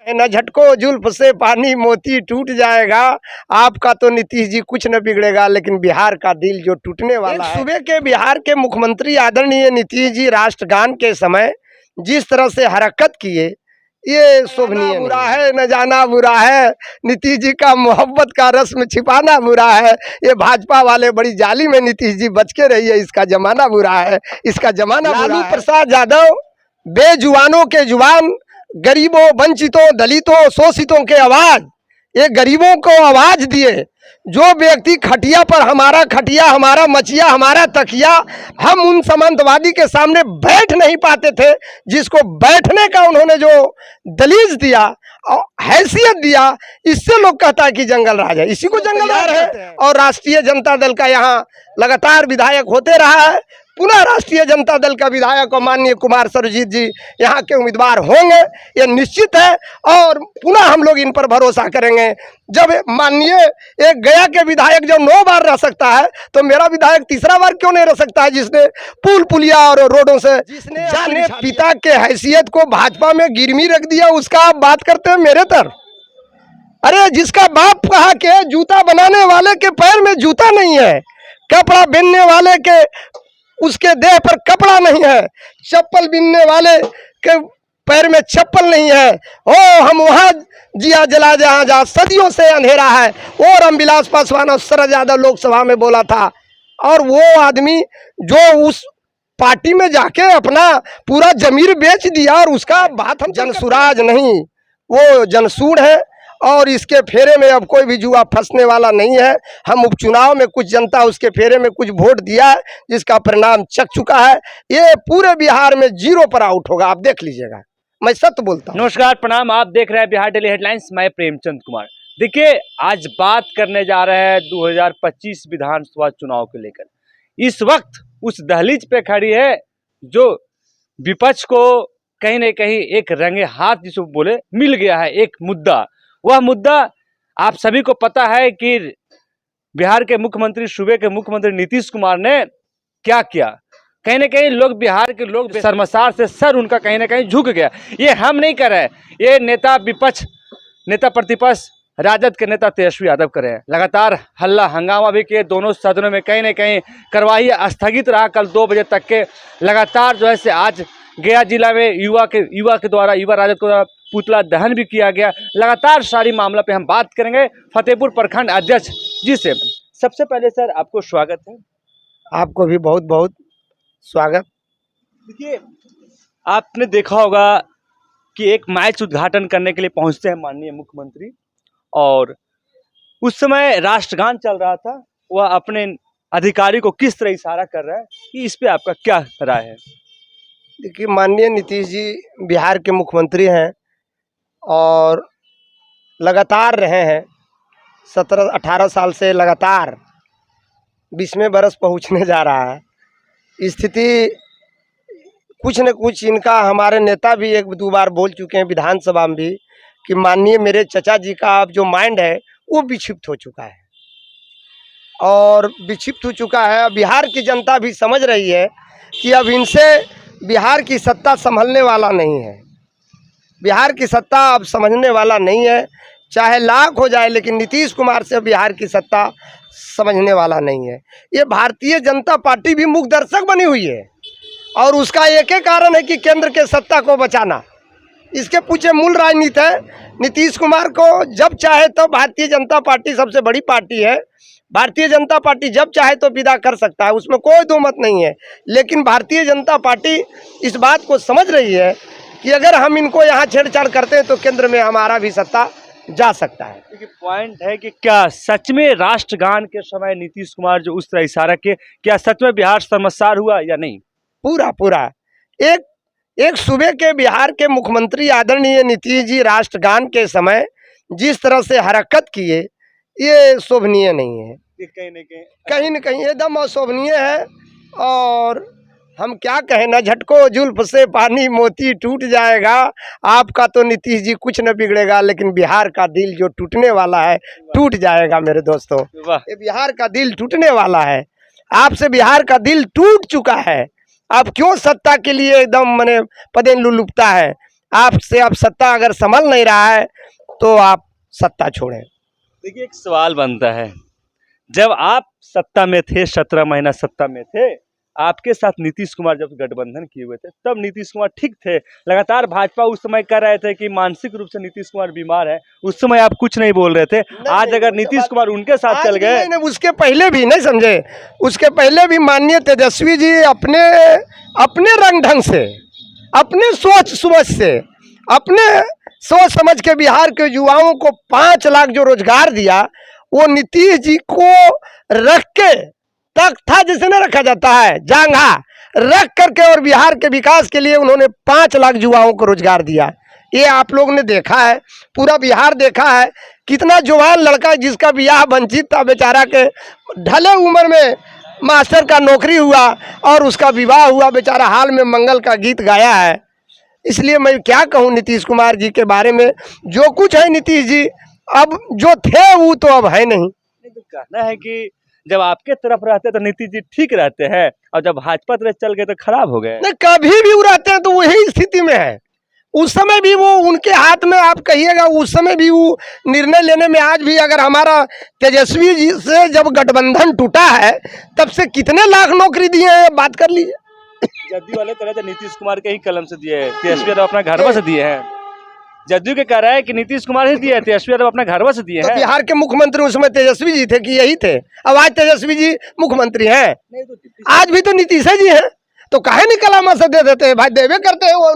न झटको जुल्फ से पानी मोती टूट जाएगा। आपका तो नीतीश जी कुछ न बिगड़ेगा, लेकिन बिहार का दिल जो टूटने वाला है। सुबह के बिहार के मुख्यमंत्री आदरणीय नीतीश जी राष्ट्रगान के समय जिस तरह से हरकत किए, ये शोभनीय बुरा है, न जाना बुरा है। नीतीश जी का मोहब्बत का रस्म छिपाना बुरा है। ये भाजपा वाले बड़ी जाली में नीतीश जी बच के रहिए, इसका जमाना बुरा है, इसका जमाना बुरा है। लालू प्रसाद यादव बेजुबानों के जुबान, गरीबों, वंचितों, दलितों, शोषितों के आवाज, ये गरीबों को आवाज दिए। जो व्यक्ति खटिया पर, हमारा खटिया, हमारा मचिया, हमारा तकिया, हम उन सामंतवादी के सामने बैठ नहीं पाते थे, जिसको बैठने का उन्होंने जो दलील दिया और हैसियत दिया, इससे लोग कहता है कि जंगल राज है। इसी को जंगल राज है। और राष्ट्रीय जनता दल का यहाँ लगातार विधायक होते रहा है। पुनः राष्ट्रीय जनता दल का विधायक और माननीय कुमार सर्वजीत जी यहाँ के उम्मीदवार होंगे, ये निश्चित है। और पुनः हम लोग इन पर भरोसा करेंगे। जब माननीय एक गया के विधायक जब 9 बार रह सकता है, तो मेरा विधायक तीसरा बार क्यों नहीं रह सकता है, जिसने पुल पुलिया और रोडों से, जिसने पिता के हैसियत को भाजपा में गिरवी रख दिया, उसका आप बात करते हैं मेरे तर। अरे जिसका बाप कहा के जूता बनाने वाले के पैर में जूता नहीं है, कपड़ा बिनने वाले के उसके देह पर कपड़ा नहीं है, चप्पल बिनने वाले के पैर में चप्पल नहीं है। ओ हम वहां जिया जला जहां सदियों से अंधेरा है। और रामविलास पासवान और शरद यादव लोकसभा में बोला था, और वो आदमी जो उस पार्टी में जाके अपना पूरा जमीर बेच दिया, और उसका बात हम जनसुराज नहीं, वो जनसूढ़ है। और इसके फेरे में अब कोई भी जुआ फंसने वाला नहीं है। हम उपचुनाव में कुछ जनता उसके फेरे में कुछ वोट दिया है, जिसका परिणाम चक चुका है। ये पूरे बिहार में 0 पर आउट होगा, आप देख लीजिएगा, मैं सत्य बोलता हूँ। नमस्कार, प्रणाम, आप देख रहे हैं बिहार डेली हेडलाइंस। मैं प्रेमचंद कुमार। देखिए, आज बात करने जा रहे हैं 2025 विधानसभा चुनाव को लेकर। इस वक्त उस दहलीज पे खड़ी है जो विपक्ष को कहीं न कहीं एक रंगे हाथ जिसको बोले मिल गया है एक मुद्दा। वह मुद्दा आप सभी को पता है कि बिहार के मुख्यमंत्री, सूबे के मुख्यमंत्री नीतीश कुमार ने क्या किया। कहीं ना कहीं लोग, बिहार के लोग शर्मसार से सर उनका कहीं ना कहीं झुक गया। ये हम नहीं कर रहे, ये नेता विपक्ष, नेता प्रतिपक्ष राजद के नेता तेजस्वी यादव कर रहे हैं। लगातार हल्ला हंगामा भी किए दोनों सदनों में, कहीं ना कहीं कार्यवाही स्थगित रहा कल 2 बजे तक के। लगातार जो है से आज गया जिला में युवा के द्वारा, युवा राजद को पुतला दहन भी किया गया। लगातार सारी मामला पे हम बात करेंगे फतेहपुर प्रखंड अध्यक्ष जी से। सबसे पहले सर आपको स्वागत है। आपको भी बहुत बहुत स्वागत। देखिए, आपने देखा होगा कि एक मैच उद्घाटन करने के लिए पहुंचते हैं माननीय मुख्यमंत्री, और उस समय राष्ट्रगान चल रहा था। वह अपने अधिकारी को किस तरह इशारा कर रहा है, कि इस पे आपका क्या राय है? देखिए, माननीय नीतीश जी बिहार के मुख्यमंत्री हैं और लगातार रहे हैं 17-18 साल से, लगातार 20वें बरस पहुंचने जा रहा है। स्थिति कुछ न कुछ इनका, हमारे नेता भी 1-2 बार बोल चुके हैं विधानसभा में भी, कि माननीय मेरे चचा जी का अब जो माइंड है वो विक्षिप्त हो चुका है, और विक्षिप्त हो चुका है। बिहार की जनता भी समझ रही है कि अब इनसे बिहार की सत्ता संभलने वाला नहीं है। बिहार की सत्ता अब समझने वाला नहीं है, चाहे लाख हो जाए, लेकिन नीतीश कुमार से बिहार की सत्ता समझने वाला नहीं है। ये भारतीय जनता पार्टी भी मूक दर्शक बनी हुई है, और उसका एक ही कारण है कि केंद्र के सत्ता को बचाना। इसके पीछे मूल राजनीति है। नीतीश कुमार को जब चाहे तो, भारतीय जनता पार्टी सबसे बड़ी पार्टी है, भारतीय जनता पार्टी जब चाहे तो विदा कर सकता है, उसमें कोई दो मत नहीं है। लेकिन भारतीय जनता पार्टी इस बात को समझ रही है कि अगर हम इनको यहाँ छेड़छाड़ करते हैं तो केंद्र में हमारा भी सत्ता जा सकता है। देखिए, पॉइंट है कि क्या सच में राष्ट्रगान के समय नीतीश कुमार जो उस तरह इशारा किए, क्या सच में बिहार शर्मसार हुआ या नहीं? पूरा एक सूबे के बिहार के मुख्यमंत्री आदरणीय नीतीश जी राष्ट्रगान के समय जिस तरह से हरकत किए, ये शोभनीय नहीं है। कहीं न कहीं एकदम अशोभनीय है। और हम क्या कहें, न झटको जुल्फ से पानी मोती टूट जाएगा। आपका तो नीतीश जी कुछ न बिगड़ेगा, लेकिन बिहार का दिल जो टूटने वाला है टूट जाएगा मेरे दोस्तों। ये बिहार का दिल टूटने वाला है। आपसे बिहार का दिल टूट चुका है। आप क्यों सत्ता के लिए एकदम मने पदेन लुलुपता है? आपसे अब सत्ता अगर संभल नहीं रहा है तो आप सत्ता छोड़ें। देखिए, एक सवाल बनता है, जब आप सत्ता में थे, 17 महीना सत्ता में थे, आपके साथ नीतीश कुमार जब गठबंधन किए हुए थे, तब नीतीश कुमार ठीक थे। लगातार भाजपा उस समय कह रहे थे कि मानसिक रूप से नीतीश कुमार बीमार है, उस समय आप कुछ नहीं बोल रहे थे। आज अगर नीतीश कुमार उनके साथ चल गए, नहीं, उसके पहले भी नहीं समझे, उसके पहले भी माननीय तेजस्वी जी अपने रंग ढंग से, अपने सोच समझ से, अपने सोच समझ के बिहार के युवाओं को 5 लाख जो रोजगार दिया, वो नीतीश जी को रख के तख्ता जिसे न रखा जाता है, जांघा रख करके और बिहार के विकास के लिए उन्होंने 5 लाख युवाओं को रोजगार दिया। ये आप लोग ने देखा है, पूरा बिहार देखा है। कितना जवान लड़का है जिसका ब्याह वंचित था, बेचारा के ढले उम्र में मास्टर का नौकरी हुआ और उसका विवाह हुआ, बेचारा हाल में मंगल का गीत गाया है। इसलिए मैं क्या कहूँ नीतीश कुमार जी के बारे में, जो कुछ है नीतीश जी अब जो थे वो तो अब है नहीं। तो कहना है कि जब आपके तरफ रहते तो नीतीश जी ठीक रहते हैं, और जब भाजपा तरफ चल गए तो खराब हो गए। नहीं, कभी भी वो रहते हैं तो वही स्थिति में है। उस समय भी वो उनके हाथ में, आप कहिएगा उस समय भी वो निर्णय लेने में, आज भी अगर हमारा तेजस्वी जी से जब गठबंधन टूटा है तब से कितने लाख नौकरी दिए हैं, बात कर लीजिए। जदयू वाले तरह तो नीतीश कुमार के ही कलम से दिए हैं, तेजस्वी यादव अपना घरवा से दिए हैं। जदयू के कह रहा है कि नीतीश कुमार ही दिए, तेजस्वी यादव अपना घरवा से दिए तो हैं। बिहार के मुख्यमंत्री उस समय तेजस्वी जी थे कि यही थे? अब आज तेजस्वी जी मुख्यमंत्री हैं, आज भी तो नीतीश जी हैं, तो काहे नहीं कलामा से दे देते हैं भाई? देवे करते हैं वो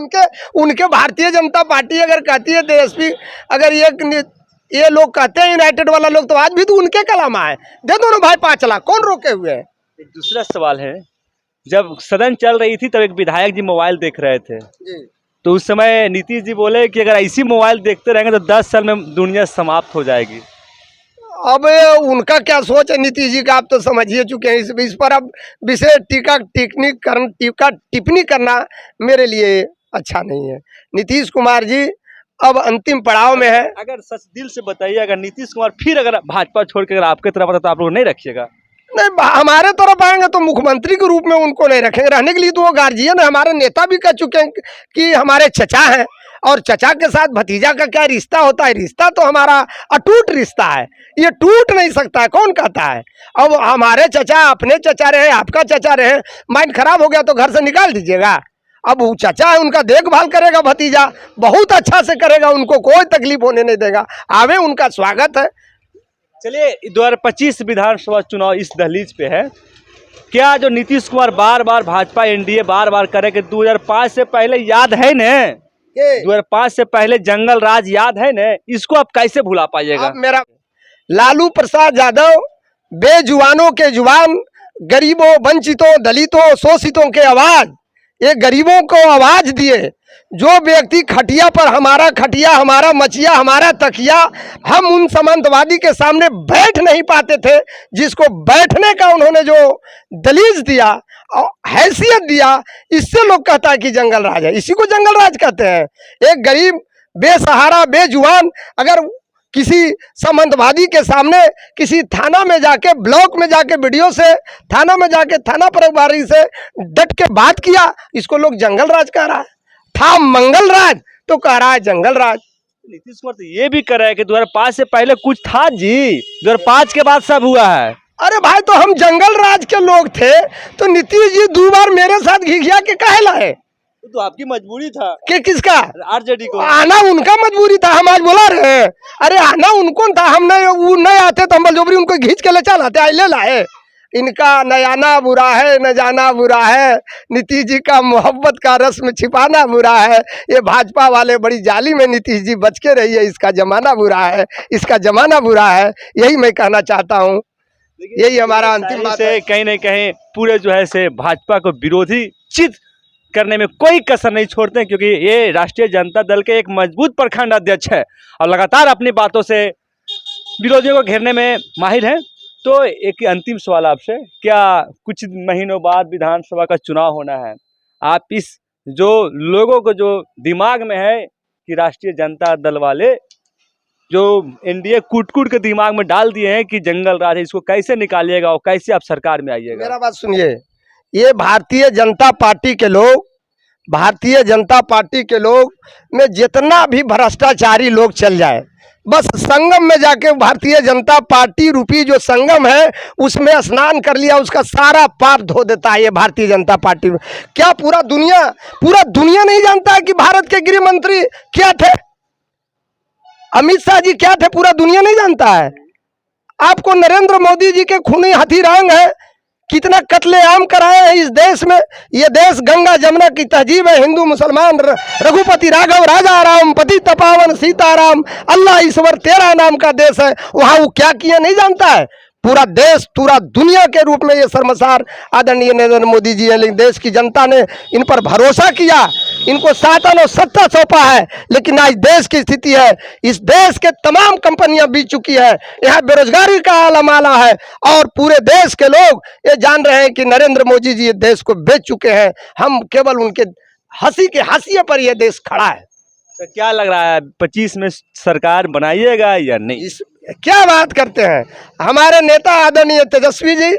उनके भारतीय जनता पार्टी अगर कहती है तेजस्वी, अगर ये लोग कहते हैं यूनाइटेड वाला लोग, तो आज भी तो उनके कलामा है, दे दो ना भाई 5 लाख, कौन रोके हुए है? एक दूसरा सवाल है, जब सदन चल रही थी तब एक विधायक जी मोबाइल देख रहे थे जी। तो उस समय नीतीश जी बोले कि अगर ऐसी मोबाइल देखते रहेंगे तो 10 साल में दुनिया समाप्त हो जाएगी। अब उनका क्या सोच है नीतीश जी का, आप तो समझिए चुके हैं। इस पर अब विशेष टिप्पणी करना मेरे लिए अच्छा नहीं है। नीतीश कुमार जी अब अंतिम पड़ाव में है। अगर सच दिल से बताइए, अगर नीतीश कुमार फिर अगर भाजपा छोड़ के अगर आपके तरफ आता तो आप लोग नहीं रखिएगा? नहीं, हमारे तरफ आएंगे तो मुख्यमंत्री के रूप में उनको नहीं रखेंगे, रहने के लिए तो वो गार्जियन है। हमारे नेता भी कह चुके हैं कि हमारे चचा हैं, और चचा के साथ भतीजा का क्या रिश्ता होता है? रिश्ता तो हमारा अटूट रिश्ता है, ये टूट नहीं सकता है, कौन कहता है? अब हमारे चचा अपने चचा रहे, आपका चचा रहे, माइंड खराब हो गया तो घर से निकाल दीजिएगा। अब वो चचा है, उनका देखभाल करेगा भतीजा, बहुत अच्छा से करेगा, उनको कोई तकलीफ होने नहीं देगा। आवे, उनका स्वागत है। चलिए, 2025 विधानसभा चुनाव इस दहलीज पे है। क्या जो नीतीश कुमार बार बार भाजपा एनडीए बार बार करे कि 2005 से पहले याद है न, 2005 से पहले जंगल राज याद है न, इसको आप कैसे भुला पाइएगा? मेरा लालू प्रसाद यादव बेजुबानों के जुबान, गरीबों, वंचितों, दलितों, शोषितों के आवाज, ये गरीबों को आवाज दिए। जो व्यक्ति खटिया पर, हमारा खटिया, हमारा मचिया, हमारा तकिया, हम उन सामंतवादी के सामने बैठ नहीं पाते थे, जिसको बैठने का उन्होंने जो दलीज दिया और हैसियत दिया, इससे लोग कहता है कि जंगल राज है। इसी को जंगल राज कहते हैं। एक गरीब, बेसहारा, बेजुबान अगर किसी सामंतवादी के सामने, किसी थाना में जाके, ब्लॉक में जाके, वीडियो से थाना में जाके, थाना प्रभारी से डट के बात किया, इसको लोग जंगल राज कह रहा है। था मंगल राज तो कह रहा है जंगल राज। नीतीश कुमार तो ये भी कर रहा है कि 2005 से पहले कुछ था जी, 2005 के बाद सब हुआ है। अरे भाई, तो हम जंगल राज के लोग थे तो नीतीश जी 2 बार मेरे साथ घिघिया के काहे लाए? तो आपकी मजबूरी था कि किसका? आरजेडी को आना उनका मजबूरी था, हम आज बोला रहे हैं। अरे आना उनको था, हम नहीं आते तो हम बलजोबरी उनको घींच के ले चल आते, आई ले लाए। इनका न आना बुरा है, न जाना बुरा है, नीतीश जी का मोहब्बत का रस में छिपाना बुरा है। ये भाजपा वाले बड़ी जाली में, नीतीश जी बच के रहिए, इसका जमाना बुरा है, इसका जमाना बुरा है, यही मैं कहना चाहता हूँ। यही हमारा अंतिम बात है। कहीं न कहीं पूरे जो है से भाजपा को विरोधी चित करने में कोई कसर नहीं छोड़ते, क्योंकि ये राष्ट्रीय जनता दल के एक मजबूत प्रखंड अध्यक्ष है और लगातार अपनी बातों से विरोधियों को घेरने में माहिर है। तो एक अंतिम सवाल आपसे, क्या कुछ महीनों बाद विधानसभा का चुनाव होना है, आप इस जो लोगों को जो दिमाग में है कि राष्ट्रीय जनता दल वाले जो एनडीए कूट के दिमाग में डाल दिए हैं कि जंगल राज है, इसको कैसे निकालिएगा और कैसे आप सरकार में आइएगा? मेरा बात सुनिए, ये भारतीय जनता पार्टी के लोग भारतीय जनता पार्टी के लोग में जितना भी भ्रष्टाचारी लोग चल जाए, बस संगम में जाके भारतीय जनता पार्टी रूपी जो संगम है उसमें स्नान कर लिया, उसका सारा पाप धो देता है ये भारतीय जनता पार्टी में। क्या पूरा दुनिया नहीं जानता है कि भारत के गृह मंत्री क्या थे? अमित शाह जी क्या थे? पूरा दुनिया नहीं जानता है। आपको नरेंद्र मोदी जी के खूनी हथीरांग है, कितना कत्लेआम कराए हैं इस देश में। ये देश गंगा जमुना की तहजीब है, हिंदू मुसलमान रघुपति राघव राजा राम पति तपावन सीताराम अल्लाह ईश्वर तेरा नाम का देश है। वहां वो क्या किया नहीं जानता है। पूरा देश पूरा दुनिया के रूप में ये शर्मसार आदरणीय नरेंद्र मोदी जी है, लेकिन देश की जनता ने इन पर भरोसा किया, इनको शासन और सत्ता सौंपा है। लेकिन आज देश की स्थिति है, इस देश के तमाम कंपनियां बीत चुकी है, यहाँ बेरोजगारी का आलमाला है और पूरे देश के लोग ये जान रहे हैं कि नरेंद्र मोदी जी देश को बेच चुके हैं। हम केवल उनके हंसी के हाशिए पर यह देश खड़ा है। तो क्या लग रहा है 25 में सरकार बनाइएगा या नहीं? इस क्या बात करते हैं। हमारे नेता आदरणीय तेजस्वी जी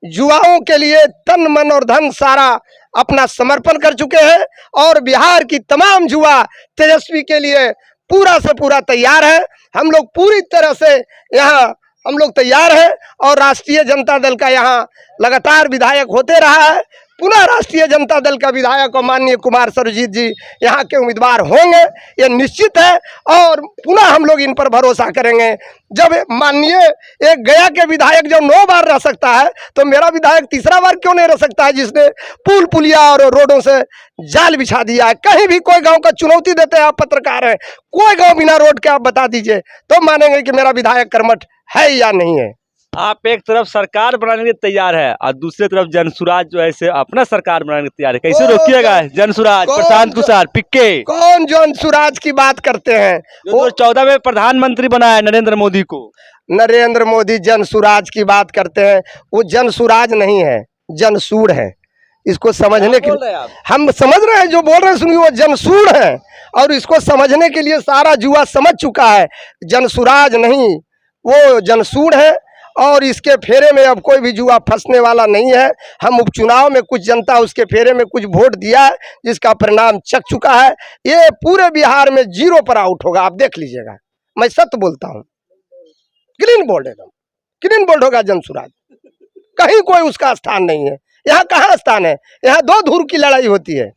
युवाओं के लिए तन मन और धन सारा अपना समर्पण कर चुके हैं और बिहार की तमाम युवा तेजस्वी के लिए पूरा से पूरा तैयार है। हम लोग पूरी तरह से यहाँ हम लोग तैयार हैं और राष्ट्रीय जनता दल का यहाँ लगातार विधायक होते रहा है। पुनः राष्ट्रीय जनता दल का विधायक और माननीय कुमार सर्वजीत जी यहाँ के उम्मीदवार होंगे, ये निश्चित है। और पुनः हम लोग इन पर भरोसा करेंगे। जब माननीय एक गया के विधायक जब 9 बार रह सकता है तो मेरा विधायक तीसरा बार क्यों नहीं रह सकता है, जिसने पुल पुलिया और रोडों से जाल बिछा दिया है। कहीं भी कोई गांव का चुनौती देते हैं, आप पत्रकार हैं, कोई गांव बिना रोड के आप बता दीजिए तो मानेंगे कि मेरा विधायक कर्मठ है या नहीं है। आप एक तरफ सरकार बनाने के तैयार है और दूसरी तरफ जनसुराज जो है अपना सरकार बनाने के तैयार है। कैसे रोकिएगा जनसुराज? प्रशांत कुमार पिक्के कौन जनसुराज की बात करते हैं? वो 14 में प्रधानमंत्री बना है नरेंद्र मोदी को। नरेंद्र मोदी जनसुराज की बात करते हैं, वो जनसुराज नहीं है, जनसूड़ है। इसको समझने के लिए हम समझ रहे हैं, जो बोल रहे हैं सुनिए, वो जनसूड़ है और इसको समझने के लिए सारा जुआ समझ चुका है। जनसुराज नहीं, वो जनसूड़ है और इसके फेरे में अब कोई भी जुआ फंसने वाला नहीं है। हम उपचुनाव में कुछ जनता उसके फेरे में कुछ वोट दिया है जिसका परिणाम चक चुका है। ये पूरे बिहार में 0 पर आउट होगा, आप देख लीजिएगा। मैं सत्य बोलता हूँ, ग्रीन बोल्ड एकदम ग्रीन बोल्ड होगा जनसुराज। कहीं कोई उसका स्थान नहीं है। यहाँ कहाँ स्थान है? यहाँ 2 धुर की लड़ाई होती है।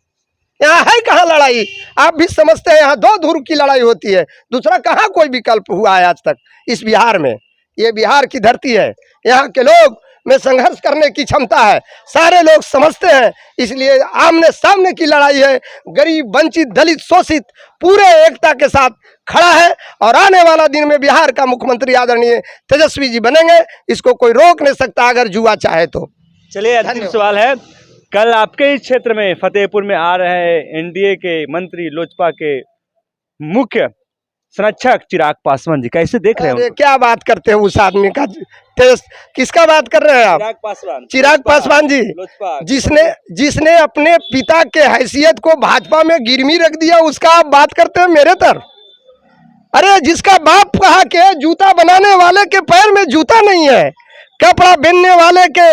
यहाँ है कहाँ लड़ाई? आप भी समझते हैं यहाँ 2 धुर की लड़ाई होती है, दूसरा कहाँ कोई विकल्प हुआ है आज तक इस बिहार में। ये बिहार की धरती है, यहाँ के लोग में संघर्ष करने की क्षमता है, सारे लोग समझते हैं। इसलिए आमने सामने की लड़ाई है। गरीब वंचित दलित शोषित पूरे एकता के साथ खड़ा है और आने वाला दिन में बिहार का मुख्यमंत्री आदरणीय तेजस्वी जी बनेंगे। इसको कोई रोक नहीं सकता अगर जुआ चाहे तो। चलिए अंतिम सवाल है, कल आपके ही क्षेत्र में फतेहपुर में आ रहे हैं एनडीए के मंत्री लोजपा के मुख्य संरक्षक चिराग पासवान जी, कैसे देख रहे हैं? क्या बात करते हैं उस आदमी का? किसका बात कर रहे हैं आप? चिराग पासवान जी, जिसने अपने पिता के हैसियत को भाजपा में गिरवी रख दिया, उसका आप बात करते हैं मेरे तरफ? अरे जिसका बाप कहा के जूता बनाने वाले के पैर में जूता नहीं है, कपड़ा बिनने वाले के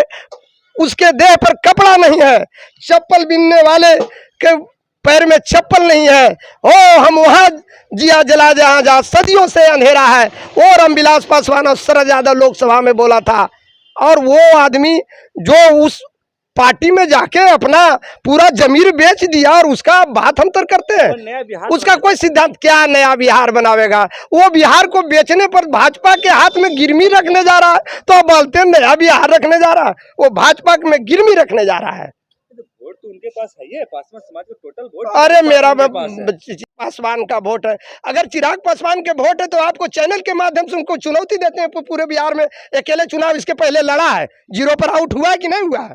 उसके देह पर कपड़ा नहीं है, चप्पल बिनने वाले के पैर में चप्पल नहीं है। ओ हम वहां जिया जला जहां सदियों से अंधेरा है। वो रामविलास पासवान और शरद यादव लोकसभा में बोला था, और वो आदमी जो उस पार्टी में जाके अपना पूरा जमीर बेच दिया और उसका बात हम तर करते हैं। उसका कोई सिद्धांत क्या नया बिहार बनावेगा? वो बिहार को बेचने पर भाजपा के हाथ में गिरवी रखने जा रहा है, तो बोलते हैं नया बिहार रखने जा रहा है। वो भाजपा में गिरवी रखने जा रहा है। वोट तो उनके पास है, ये पासवान समाज का टोटल वोट। अरे मेरा पासवान का वोट है। अगर चिराग पासवान के वोट है तो आपको चैनल के माध्यम से उनको चुनौती देते हैं। पूरे बिहार में अकेले चुनाव इसके पहले लड़ा है, 0 पर आउट हुआ है कि नहीं हुआ है?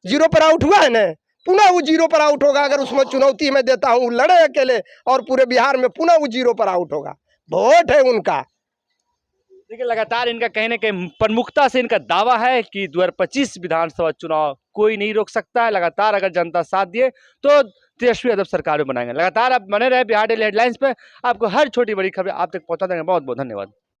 0 पर आउट हुआ है ना, पुनः वो 0 पर आउट होगा। अगर उसमें चुनौती मैं देता हूँ, लड़े अकेले और पूरे बिहार में पुनः वो 0 पर आउट होगा। वोट है उनका। देखिए लगातार इनका कहीं ना कहीं प्रमुखता से इनका दावा है कि 2025 विधानसभा चुनाव कोई नहीं रोक सकता है। लगातार अगर जनता साथ दिए तो तेजस्वी यादव सरकार में बनाएंगे। लगातार आप बने रहे बिहार डेली हेडलाइंस पे, आपको हर छोटी बड़ी खबर आप तक पहुंचा देंगे। बहुत बहुत धन्यवाद।